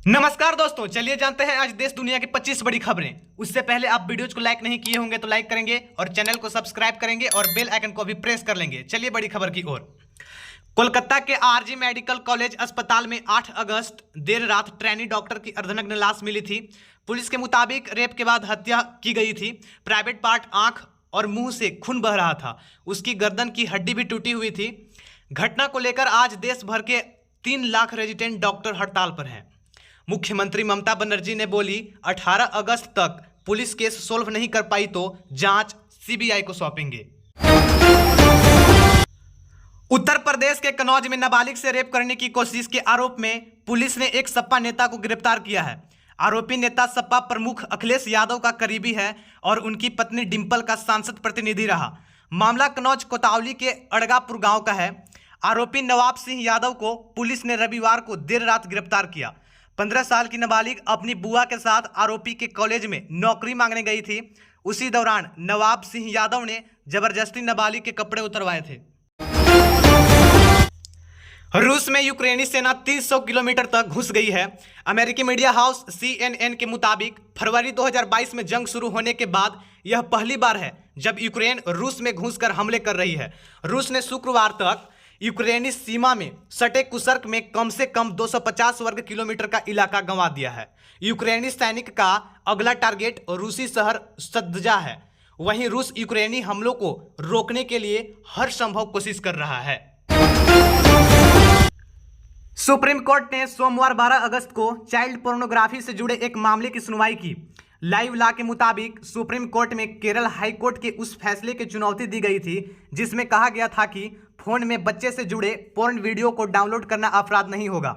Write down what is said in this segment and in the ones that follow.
नमस्कार दोस्तों, चलिए जानते हैं आज देश दुनिया की 25 बड़ी खबरें। उससे पहले आप वीडियोज को लाइक नहीं किए होंगे तो लाइक करेंगे और चैनल को सब्सक्राइब करेंगे और बेल आइकन को भी प्रेस कर लेंगे। चलिए बड़ी खबर की ओर। कोलकाता के आरजी मेडिकल कॉलेज अस्पताल में 8 अगस्त देर रात ट्रेनी डॉक्टर की अर्धनग्न लाश मिली थी। पुलिस के मुताबिक रेप के बाद हत्या की गई थी। प्राइवेट पार्ट, आंख और मुंह से खून बह रहा था। उसकी गर्दन की हड्डी भी टूटी हुई थी। घटना को लेकर आज देश भर के 3 लाख रेजिडेंट डॉक्टर हड़ताल पर हैं। मुख्यमंत्री ममता बनर्जी ने बोली, 18 अगस्त तक पुलिस केस सोल्व नहीं कर पाई तो जांच सीबीआई को सौंपेंगे। उत्तर प्रदेश के कन्नौज में नाबालिग से रेप करने की कोशिश के आरोप में पुलिस ने एक सपा नेता को गिरफ्तार किया है। आरोपी नेता सपा प्रमुख अखिलेश यादव का करीबी है और उनकी पत्नी डिंपल का सांसद प्रतिनिधि रहा। मामला कन्नौज कोतवाली के अड़गापुर गांव का है। आरोपी नवाब सिंह यादव को पुलिस ने रविवार को देर रात गिरफ्तार किया। 15 साल की नाबालिग अपनी बुआ के साथ आरोपी के कॉलेज में नौकरी मांगने गई थी। उसी दौरान नवाब सिंह यादव ने जबरदस्ती नाबालिग के कपड़े उतरवाए थे। रूस में यूक्रेनी सेना 300 किलोमीटर तक घुस गई है। अमेरिकी मीडिया हाउस CNN के मुताबिक फरवरी 2022 में जंग शुरू होने के बाद यह पहली बार है जब यूक्रेन रूस में घुसकर हमले कर रही है। रूस ने शुक्रवार तक यूक्रेनी सीमा में सटे कुर्स्क में कम से कम 250 वर्ग किलोमीटर का इलाका गंवा दिया है। यूक्रेनी सैनिक का अगला टारगेट रूसी शहर सद्जा है। वहीं रूस यूक्रेनी हमलों को रोकने के लिए हर संभव कोशिश कर रहा है। सुप्रीम कोर्ट ने सोमवार 12 अगस्त को चाइल्ड पोर्नोग्राफी से जुड़े एक मामले की सुनवाई की। लाइव लॉ के मुताबिक सुप्रीम कोर्ट में केरल हाई कोर्ट के उस फैसले की चुनौती दी गई थी जिसमें कहा गया था कि फोन में बच्चे से जुड़े पोर्न वीडियो को डाउनलोड करना अपराध नहीं होगा।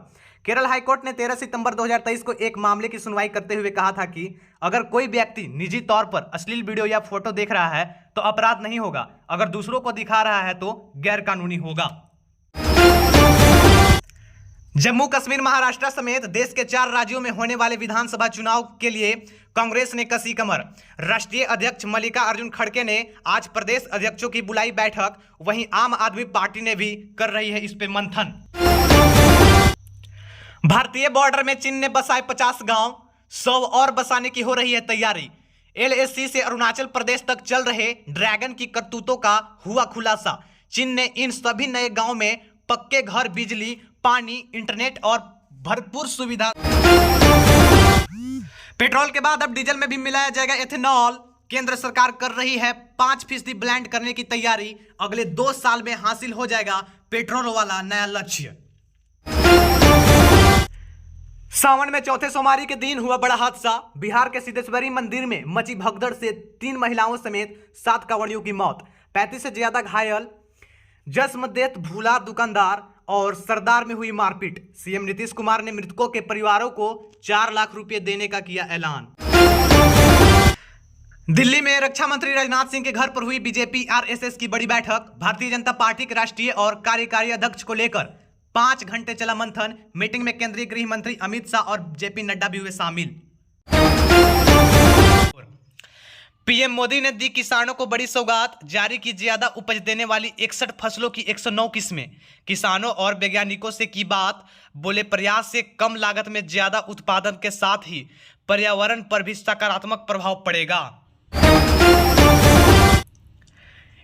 केरल हाई कोर्ट ने 13 सितंबर 2023 को एक मामले की सुनवाई करते हुए कहा था कि अगर कोई व्यक्ति निजी तौर पर अश्लील वीडियो या फोटो देख रहा है तो अपराध नहीं होगा, अगर दूसरों को दिखा रहा है तो गैर कानूनी होगा। जम्मू कश्मीर, महाराष्ट्र समेत देश के 4 राज्यों में होने वाले विधानसभा चुनाव के लिए कांग्रेस ने कसी कमर। राष्ट्रीय अध्यक्ष मल्लिकार्जुन खड़गे ने आज प्रदेश अध्यक्षों की बुलाई बैठक। वहीं आम आदमी पार्टी ने भी कर रही है इस पे मंथन। भारतीय बॉर्डर में चीन ने बसाए 50 गांव, 100 और बसाने की हो रही है तैयारी। LAC से अरुणाचल प्रदेश तक चल रहे ड्रैगन की करतूतों का हुआ खुलासा। चीन ने इन सभी नए गांव में पक्के घर, बिजली, पानी, इंटरनेट और भरपूर सुविधा। पेट्रोल के बाद अब डीजल में भी मिलाया जाएगा एथेनॉल। केंद्र सरकार कर रही है 5% ब्लेंड करने की तैयारी। अगले 2 साल में हासिल हो जाएगा पेट्रोल वाला नया लक्ष्य। सावन में चौथे सोमवारी के दिन हुआ बड़ा हादसा। बिहार के सिद्धेश्वरी मंदिर में मची भगदड़ से 3 महिलाओं समेत 7 कांवड़ियों की मौत, 35 से ज्यादा घायल। जसमदेत भूला दुकानदार और सरदार में हुई मारपीट। सीएम नीतीश कुमार ने मृतकों के परिवारों को 4 लाख रुपए देने का किया ऐलान। दिल्ली में रक्षा मंत्री राजनाथ सिंह के घर पर हुई बीजेपी RSS की बड़ी बैठक। भारतीय जनता पार्टी के राष्ट्रीय और कार्यकारी अध्यक्ष को लेकर 5 घंटे चला मंथन। मीटिंग में केंद्रीय गृह मंत्री अमित शाह और JP नड्डा भी हुए शामिल। पीएम मोदी ने दी किसानों को बड़ी सौगात। जारी की ज्यादा उपज देने वाली 61 फसलों की 109 किस्में। किसानों और वैज्ञानिकों से की बात। बोले, प्रयास से कम लागत में ज्यादा उत्पादन के साथ ही पर्यावरण पर भी सकारात्मक प्रभाव पड़ेगा।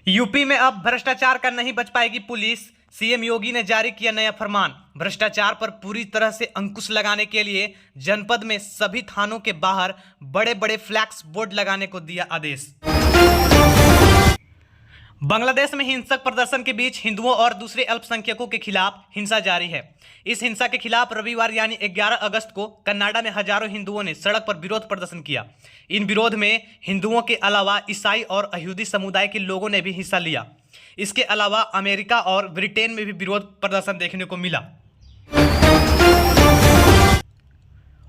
यूपी में अब भ्रष्टाचार का नहीं बच पाएगी पुलिस। सीएम योगी ने जारी किया नया फरमान। भ्रष्टाचार पर पूरी तरह से अंकुश लगाने के लिए जनपद में सभी थानों के बाहर बड़े बड़े फ्लैक्स बोर्ड लगाने को दिया आदेश। बांग्लादेश में हिंसक प्रदर्शन के बीच हिंदुओं और दूसरे अल्पसंख्यकों के खिलाफ हिंसा जारी है। इस हिंसा के खिलाफ रविवार यानी 11 अगस्त को कनाडा में हजारों हिंदुओं ने सड़क पर विरोध प्रदर्शन किया। इन विरोध में हिंदुओं के अलावा ईसाई और यहूदी समुदाय के लोगों ने भी हिस्सा लिया। इसके अलावा अमेरिका और ब्रिटेन में भी विरोध प्रदर्शन देखने को मिला।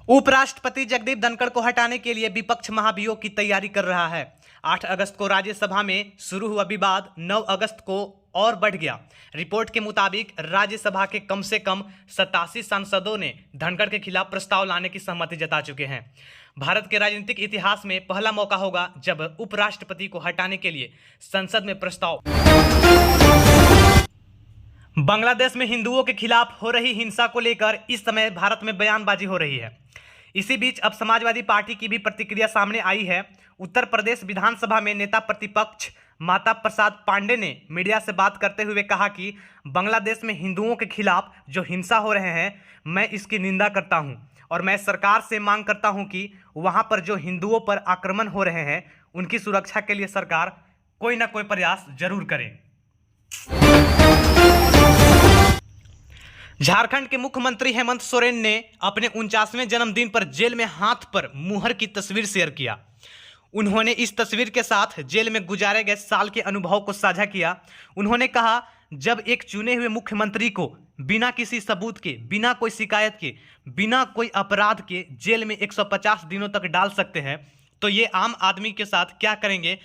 उपराष्ट्रपति जगदीप धनखड़ को हटाने के लिए विपक्ष महाभियोग की तैयारी कर रहा है। 8 अगस्त को राज्यसभा में शुरू हुआ विवाद 9 अगस्त को और बढ़ गया। रिपोर्ट के मुताबिक राज्यसभा के कम से कम 87 सांसदों ने धनखड़ के खिलाफ प्रस्ताव लाने की सहमति जता चुके हैं। भारत के राजनीतिक इतिहास में पहला मौका होगा जब उपराष्ट्रपति को हटाने के लिए संसद में प्रस्ताव। बांग्लादेश में हिंदुओं के खिलाफ हो रही हिंसा को लेकर इस समय भारत में बयानबाजी हो रही है। इसी बीच अब समाजवादी पार्टी की भी प्रतिक्रिया सामने आई है। उत्तर प्रदेश विधानसभा में नेता प्रतिपक्ष माता प्रसाद पांडे ने मीडिया से बात करते हुए कहा कि बांग्लादेश में हिंदुओं के खिलाफ जो हिंसा हो रहे हैं, मैं इसकी निंदा करता हूं और मैं सरकार से मांग करता हूं कि वहां पर जो हिंदुओं पर आक्रमण हो रहे हैं उनकी सुरक्षा के लिए सरकार कोई ना कोई प्रयास जरूर करे। झारखंड के मुख्यमंत्री हेमंत सोरेन ने अपने 49वें जन्मदिन पर जेल में हाथ पर मुहर की तस्वीर शेयर किया। उन्होंने इस तस्वीर के साथ जेल में गुजारे गए साल के अनुभव को साझा किया। उन्होंने कहा, जब एक चुने हुए मुख्यमंत्री को बिना किसी सबूत के, बिना कोई शिकायत के, बिना कोई अपराध के जेल में 150 दिनों तक डाल सकते हैं तो ये आम आदमी के साथ क्या करेंगे।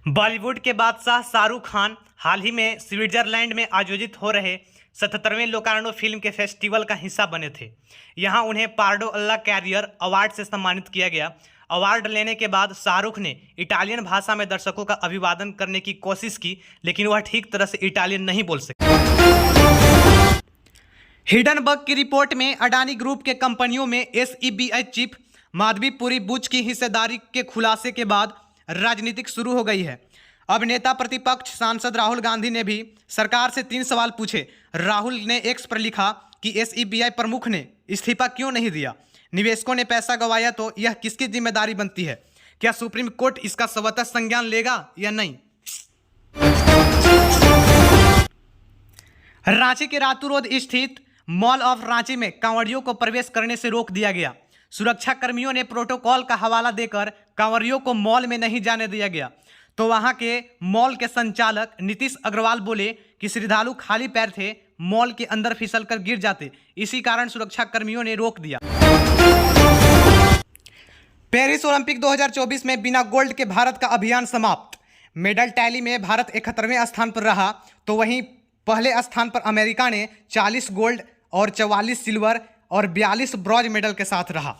बॉलीवुड के बादशाह शाहरुख खान हाल ही में स्विट्जरलैंड में आयोजित हो रहे 77वें लोकार्नो फिल्म के फेस्टिवल का हिस्सा बने थे। यहां उन्हें पार्डो अल्ला कैरियर अवार्ड से सम्मानित किया गया। अवार्ड लेने के बाद शाहरुख ने इटालियन भाषा में दर्शकों का अभिवादन करने की कोशिश की, लेकिन वह ठीक तरह से इटालियन नहीं बोल सके। हिडनबर्ग की रिपोर्ट में अडानी ग्रुप के कंपनियों में SEBI चीफ माधवी पुरी बुच की हिस्सेदारी के खुलासे के बाद राजनीतिक शुरू हो गई है। अब नेता प्रतिपक्ष सांसद राहुल गांधी ने भी सरकार से 3 सवाल पूछे। राहुल ने एक्स पर लिखा कि SEBI प्रमुख ने इस्तीफा क्यों नहीं दिया, निवेशकों ने पैसा गंवाया तो यह किसकी जिम्मेदारी बनती है, क्या सुप्रीम कोर्ट इसका स्वतः संज्ञान लेगा या नहीं। रांची के रातू रोड स्थित मॉल ऑफ रांची में कांवड़ियों को प्रवेश करने से रोक दिया गया। सुरक्षा कर्मियों ने प्रोटोकॉल का हवाला देकर कांवड़ियों को मॉल में नहीं जाने दिया गया, तो वहां के मॉल के संचालक नीतीश अग्रवाल बोले कि श्रद्धालु खाली पैर थे, मॉल के अंदर फिसलकर गिर जाते, इसी कारण सुरक्षा कर्मियों ने रोक दिया। पेरिस ओलंपिक 2024 में बिना गोल्ड के भारत का अभियान समाप्त। मेडल टैली में भारत 71वें स्थान पर रहा, तो वहीं पहले स्थान पर अमेरिका ने 40 गोल्ड और 44 सिल्वर और 42 ब्रॉन्ज मेडल के साथ रहा।